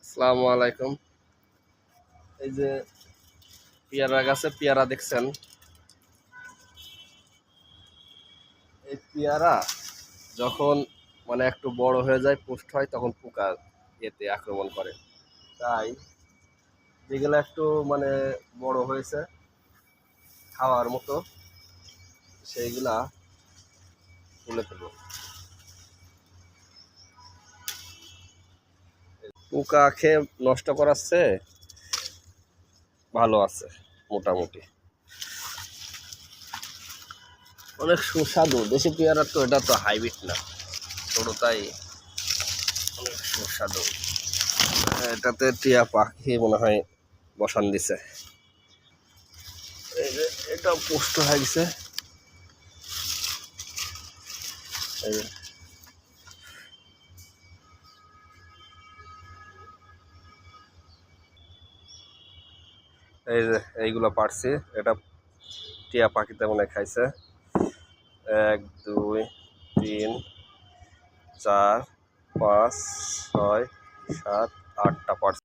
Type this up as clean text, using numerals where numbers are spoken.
আসসালামু আলাইকুম। এই যে পেয়ারা গাছে পেয়ারা দেখছেন, এই পেয়ারা যখন মানে একটু বড় হয়ে যায়, পুষ্ট হয়, তখন পোকা এতে আক্রমণ করে। তাই যেগুলো একটু মানে বড় হয়েছে খাওয়ার মতো, সেইগুলা তুলে ফেলবো। পোকা খেয়ে নষ্ট করাচ্ছে, ভালো আছে মোটামুটি। অনেক সুস্বাদু দেশি পেয়ারা, তো এটা তো হাইব্রিড না, ছোটটাই অনেক সুস্বাদু। এটাতে টিয়া পাখি মনে হয় বসান দিছে। এই যে এটা পুষ্ট হয়ে গেছে। এই যে এইগুলো পারছি, এটা টিয়া পাখিতে মনে হয় খাইছে। 1 2 3 4 5 6 7 8টা পারছি।